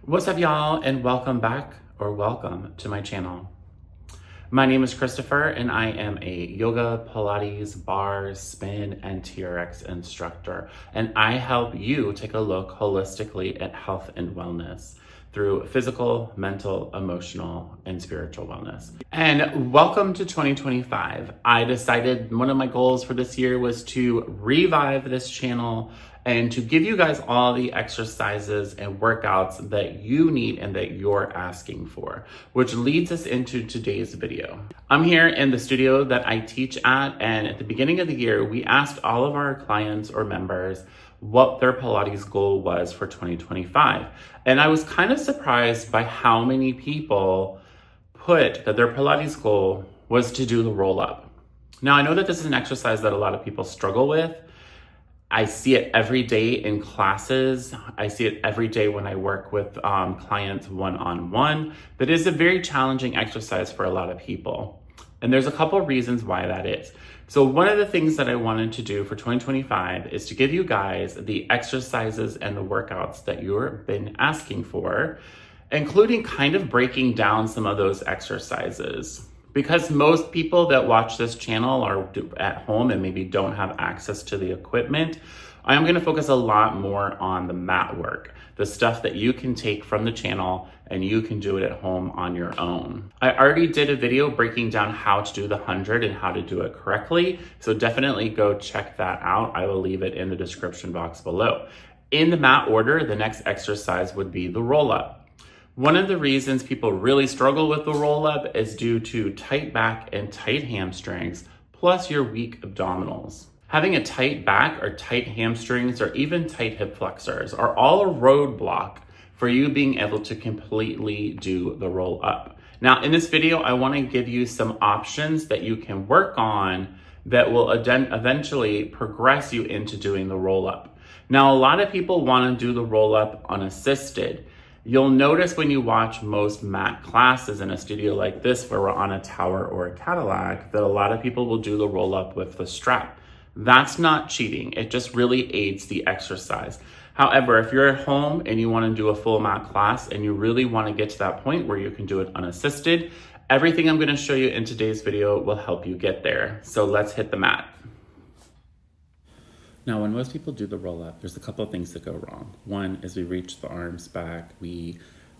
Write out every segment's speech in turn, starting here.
What's up, y'all, and welcome back, or welcome to my channel. My name is Christopher, and I am a yoga, Pilates, bar, spin, and TRX instructor, and I help you take a look holistically at health and wellness through physical, mental, emotional, and spiritual wellness. And welcome to 2025. I decided one of my goals for this year was to revive this channel and to give you guys all the exercises and workouts that you need and that you're asking for, which leads us into today's video. I'm here in the studio that I teach at, and at the beginning of the year, we asked all of our clients or members what their Pilates goal was for 2025. And I was kind of surprised by how many people put that their Pilates goal was to do the roll up. Now, I know that this is an exercise that a lot of people struggle with. I see it every day in classes. I see it every day when I work with clients one-on-one. But it is a very challenging exercise for a lot of people. And there's a couple of reasons why that is. So one of the things that I wanted to do for 2025 is to give you guys the exercises and the workouts that you've been asking for, including kind of breaking down some of those exercises. Because most people that watch this channel are at home and maybe don't have access to the equipment, I'm going to focus a lot more on the mat work, the stuff that you can take from the channel and you can do it at home on your own. I already did a video breaking down how to do the 100 and how to do it correctly, so definitely go check that out. I will leave it in the description box below. In the mat order, the next exercise would be the roll up. One of the reasons people really struggle with the roll up is due to tight back and tight hamstrings, plus your weak abdominals. Having a tight back or tight hamstrings or even tight hip flexors are all a roadblock for you being able to completely do the roll up. Now, in this video, I want to give you some options that you can work on that will eventually progress you into doing the roll up. Now, a lot of people want to do the roll up unassisted. You'll notice when you watch most mat classes in a studio like this, where we're on a tower or a Cadillac, that a lot of people will do the roll up with the strap. That's not cheating. It just really aids the exercise. However, if you're at home and you want to do a full mat class and you really want to get to that point where you can do it unassisted, everything I'm going to show you in today's video will help you get there. So let's hit the mat. Now, when most people do the roll up, there's a couple of things that go wrong. One is we reach the arms back, we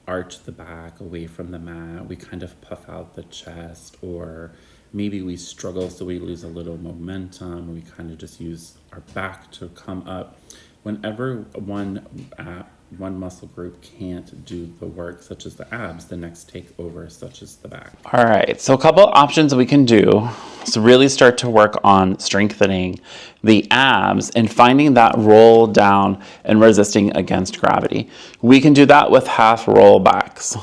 arch the back away from the mat, we kind of puff out the chest, or maybe we struggle so we lose a little momentum, or we kind of just use our back to come up. Whenever one muscle group can't do the work, such as the abs, the next take over, such as the back. All right, so a couple options we can do to really start to work on strengthening the abs and finding that roll down and resisting against gravity. We can do that with half roll backs.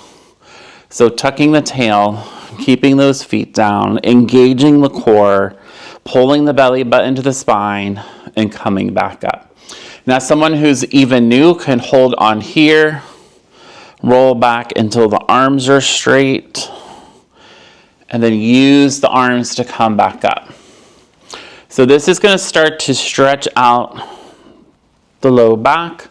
So tucking the tail, keeping those feet down, engaging the core, pulling the belly button to the spine, and coming back up. Now, someone who's even new can hold on here, roll back until the arms are straight, and then use the arms to come back up. So this is going to start to stretch out the low back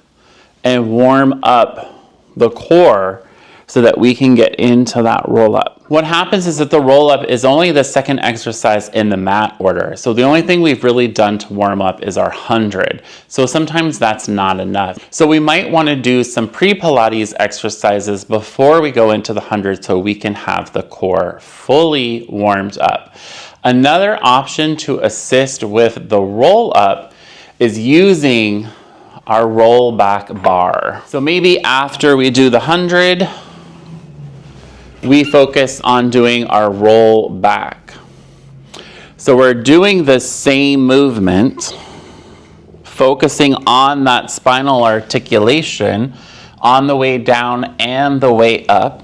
and warm up the core so that we can get into that roll up. What happens is that the roll up is only the second exercise in the mat order. So the only thing we've really done to warm up is our 100. So sometimes that's not enough. So we might want to do some pre-Pilates exercises before we go into the 100 so we can have the core fully warmed up. Another option to assist with the roll up is using our roll back bar. So maybe after we do the 100, we focus on doing our roll back. So we're doing the same movement, focusing on that spinal articulation on the way down and the way up.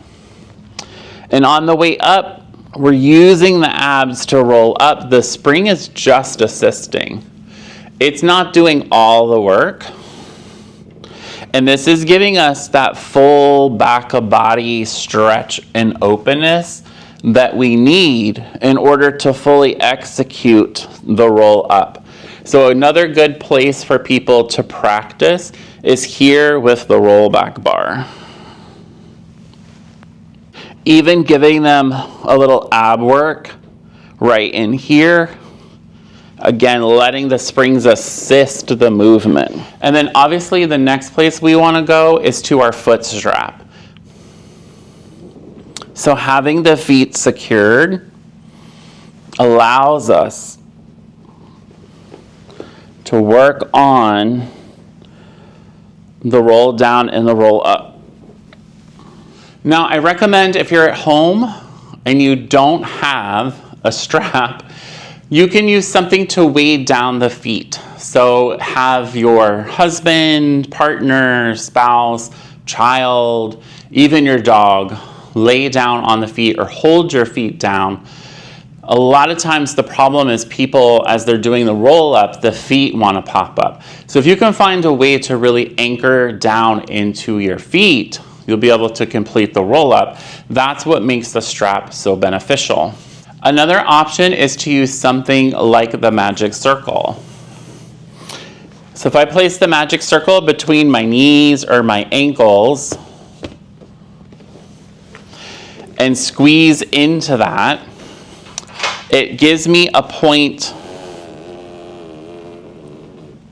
And on the way up, we're using the abs to roll up. The spring is just assisting. It's not doing all the work. And this is giving us that full back of body stretch and openness that we need in order to fully execute the roll up. So another good place for people to practice is here with the roll back bar. even giving them a little ab work right in here. Again, letting the springs assist the movement. And then obviously the next place we want to go is to our foot strap. So having the feet secured allows us to work on the roll down and the roll up. Now, I recommend if you're at home and you don't have a strap, you can use something to weigh down the feet. So have your husband, partner, spouse, child, even your dog lay down on the feet or hold your feet down. A lot of times the problem is people, as they're doing the roll up, the feet want to pop up. So if you can find a way to really anchor down into your feet, you'll be able to complete the roll up. That's what makes the strap so beneficial. Another option is to use something like the magic circle. So if I place the magic circle between my knees or my ankles and squeeze into that, it gives me a point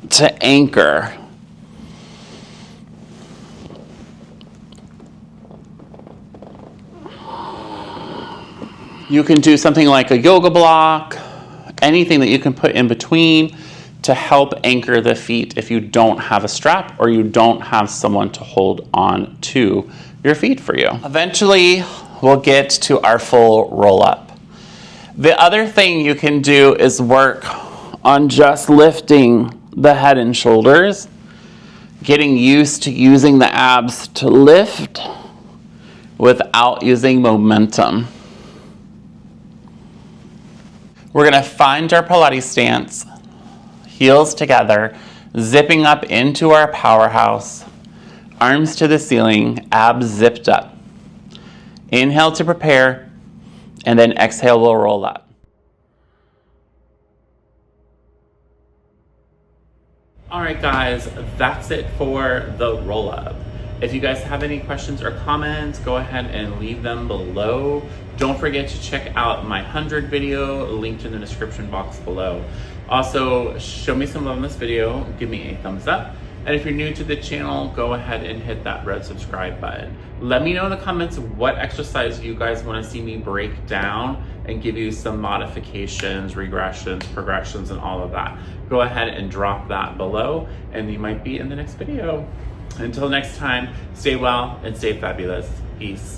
to anchor. You can do something like a yoga block, anything that you can put in between to help anchor the feet if you don't have a strap or you don't have someone to hold on to your feet for you. Eventually, we'll get to our full roll up. The other thing you can do is work on just lifting the head and shoulders, getting used to using the abs to lift without using momentum. We're going to find our Pilates stance, heels together, zipping up into our powerhouse, arms to the ceiling, abs zipped up. Inhale to prepare, and then exhale, we'll roll up. All right, guys, that's it for the roll up. If you guys have any questions or comments, go ahead and leave them below. Don't forget to check out my 100 video linked in the description box below. Also, show me some love in this video, give me a thumbs up. And if you're new to the channel, go ahead and hit that red subscribe button. Let me know in the comments what exercise you guys want to see me break down and give you some modifications, regressions, progressions, and all of that. Go ahead and drop that below, and you might be in the next video. Until next time, stay well and stay fabulous. Peace.